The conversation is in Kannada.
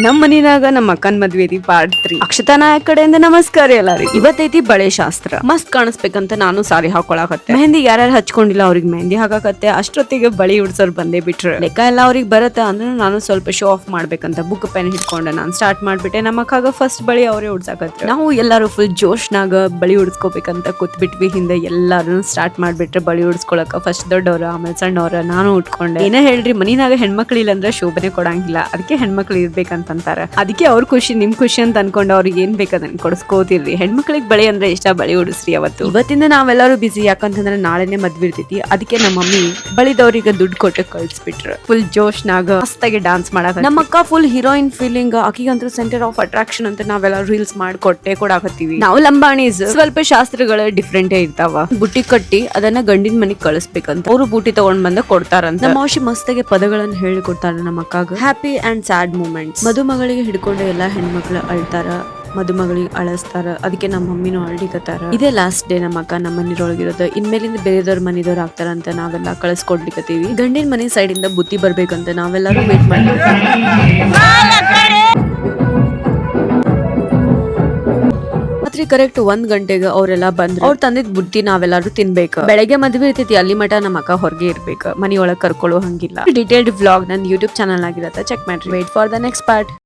ನಮ್ ಮನಿನಾಗ ನಮ್ಮ ಅಕ್ಕನ್ ಮದ್ವೆ ಐತಿ ಪಾರ್ಟ್ 3 ಅಕ್ಷತಾ ನಾಯಕ್ ಕಡೆಯಿಂದ ನಮಸ್ಕಾರ ಎಲ್ಲಾರಿಗೂ. ಇವತ್ತೈತಿ ಬಳೆ ಶಾಸ್ತ್ರ. ಮಸ್ತ್ ಕಾಣಿಸ್ಬೇಕಂತ ನಾನು ಸಾರಿ ಹಾಕೊಳಕತ್ತೆ. ಮೆಹಂದಿ ಯಾರ್ಯಾರು ಹಚ್ಕೊಂಡಿಲ್ಲ ಅವ್ರಿಗೆ ಮೆಹಂದಿ ಹಾಕಕತ್ತೆ. ಅಷ್ಟೊತ್ತಿಗೆ ಬಳಿ ಉಡ್ಸೋರ್ ಬಂದೇ ಬಿಟ್ರು. ಲೆಕ್ಕ ಎಲ್ಲ ಅವ್ರಿಗೆ ಬರತ್ತ ಅಂದ್ರೆ ನಾನು ಸ್ವಲ್ಪ ಶೋ ಆಫ್ ಮಾಡ್ಬೇಕಂತ ಬುಕ್ ಪೆನ್ ಹಿಡ್ಕೊಂಡೆ ನಾನು ಸ್ಟಾರ್ಟ್ ಮಾಡ್ಬಿಟ್ಟೆ. ನಮ್ಮ ಅಕ್ಕಾಗ ಫಸ್ಟ್ ಬಳಿ ಅವರೇ ಉಡ್ಸಾಕತ್ರ. ನಾವು ಎಲ್ಲಾರು ಫುಲ್ ಜೋಶ್ನಾಗ ಬಳಿ ಉಡ್ಸ್ಕೋಬೇಕಂತ ಕೂತ್ಬಿಟ್ವಿ. ಹಿಂದೆ ಎಲ್ಲಾರು ಸ್ಟಾರ್ಟ್ ಮಾಡ್ಬಿಟ್ರೆ ಬಳಿ ಉಡ್ಸ್ಕೊಳಕ. ಫಸ್ಟ್ ದೊಡ್ಡವ್ರ ಆಮೇಲೆ ಸಣ್ಣವ್ರ ನಾನು ಉಟ್ಕೊಂಡೆ. ಏನೇ ಹೇಳ್ರಿ ಮನಿನಾಗ ಹೆಣ್ಮಕ್ಳು ಇಲ್ಲ ಅಂದ್ರೆ ಶೋಭನೆ ಕೊಡಂಗಿಲ್ಲ. ಅದಕ್ಕೆ ಹೆಣ್ಮಕ್ಳು ಇರ್ಬೇಕಂತಾರ. ಅದಕ್ಕೆ ಅವ್ರ ಖುಷಿ ನಿಮ್ ಖುಷಿ ಅಂತ ಅನ್ಕೊಂಡು ಅವ್ರಿಗೆ ಏನ್ ಬೇಕದನ್ನ ಕೊಡ್ಸ್ಕೋತಿರ್ರಿ. ಹೆಣ್ಮಕ್ಳಿಗೆ ಬಳಿ ಅಂದ್ರೆ ಇಷ್ಟ, ಬಳಿ ಉಡಿಸ್ರಿ ಅವತ್ತು. ಇವತ್ತಿಂದ ನಾವೆಲ್ಲರೂ ಬಿಸಿ, ಯಾಕಂತಂದ್ರೆ ನಾಳೆನೆ ಮದ್ವೆ ಇರ್ತೈತಿ. ಅದಕ್ಕೆ ನಮ್ಮ ಮಮ್ಮಿ ಬಳಿದವ್ರಿಗೆ ದುಡ್ಡು ಕೊಟ್ಟು ಕಳ್ಸ್ಬಿಟ್ರು. ಫುಲ್ ಜೋಶ್ನಾಗ ಮಸ್ತಾಗಿ ಡಾನ್ಸ್ ಮಾಡಕ. ನಮ್ಮ ಅಕ್ಕ ಫುಲ್ ಹೀರೋಯಿನ್ ಫೀಲಿಂಗ್. ಆಕಿಗಂತೂ ಸೆಂಟರ್ ಆಫ್ ಅಟ್ರಾಕ್ಷನ್ ಅಂತ ನಾವೆಲ್ಲ ರೀಲ್ಸ್ ಮಾಡಿ ಕೊಡಾಕತ್ತೀವಿ. ನಾವು ಲಂಬಾಣೀಸ್ ಸ್ವಲ್ಪ ಶಾಸ್ತ್ರಗಳು ಡಿಫ್ರೆಂಟ್ ಇರ್ತಾವ. ಬುಟ್ಟಿ ಕಟ್ಟಿ ಅದನ್ನ ಗಂಡಿನ ಮನೆಗ್ ಕಳಿಸ್ಬೇಕಂತ ಅವ್ರು ಬುಟ್ಟಿ ತಗೊಂಡ್ ಬಂದ ಕೊಡ್ತಾರಂತ. ನಮ್ಮ ಔಷಿ ಮಸ್ತಾಗಿ ಪದಗಳನ್ನ ಹೇಳಿ ಕೊಡ್ತಾರ ನಮ್ಮ ಅಕ್ಕಾಗ. Happy and sad moments. ಮದುಮಗಳಿಗೆ ಹಿಡ್ಕೊಂಡು ಎಲ್ಲಾ ಹೆಣ್ಮಕ್ಳು ಅಳ್ತಾರ, ಮದುಮಗಳಿಗೆ ಅಳಸ್ತಾರ. ಅದಕ್ಕೆ ನಮ್ಮ ಮಮ್ಮಿನೂ ಅಳ್ಲಿಕತ್ತಾರ. ಇದೇ ಲಾಸ್ಟ್ ಡೇ ನಮ್ಮ ಅಕ್ಕ ನಮ್ಮ ಮನಿರೊಳಗಿರೋದು. ಇನ್ಮೇಲಿಂದ ಬೇರೆದವ್ರ ಮನಿದವ್ರು ಆಗ್ತಾರಂತ ನಾವೆಲ್ಲ ಕಳಿಸ್ಕೊಡ್ಲಿಕತ್ತೀವಿ. ಗಂಡಿನ ಮನೆ ಸೈಡ್ ಇಂದ ಬುತ್ತಿ ಬರ್ಬೇಕಂತ ನಾವೆಲ್ಲರೂ ವೇಟ್ ಮಾಡ್ತೀವಿ. ರಾತ್ರಿ ಕರೆಕ್ಟ್ 1 ಗಂಟೆಗೆ ಅವರೆಲ್ಲ ಬಂದ್ರು. ಅವ್ರು ತಂದಿದ್ ಬುತ್ತಿ ನಾವೆಲ್ಲರೂ ತಿನ್ಬೇಕು. ಬೆಳಗ್ಗೆ ಮದ್ವೆ ಇರ್ತೈತಿ, ಅಲ್ಲಿ ಮಠ ನಮ್ಮ ಅಕ್ಕ ಹೊರಗೆ ಇರ್ಬೇಕು, ಮನಿಯೊಳಗ್ ಕರ್ಕೊಳ್ಳೋ ಹಂಗಿಲ್ಲ. ಡಿಟೇಲ್ಡ್ ವ್ಲಾಗ್ ನನ್ನ ಯೂಟ್ಯೂಬ್ ಚಾನಲ್ ಆಗಿರತ್ತ, ಚೆಕ್ ಮಾಡ್ರಿ. Wait for the next part.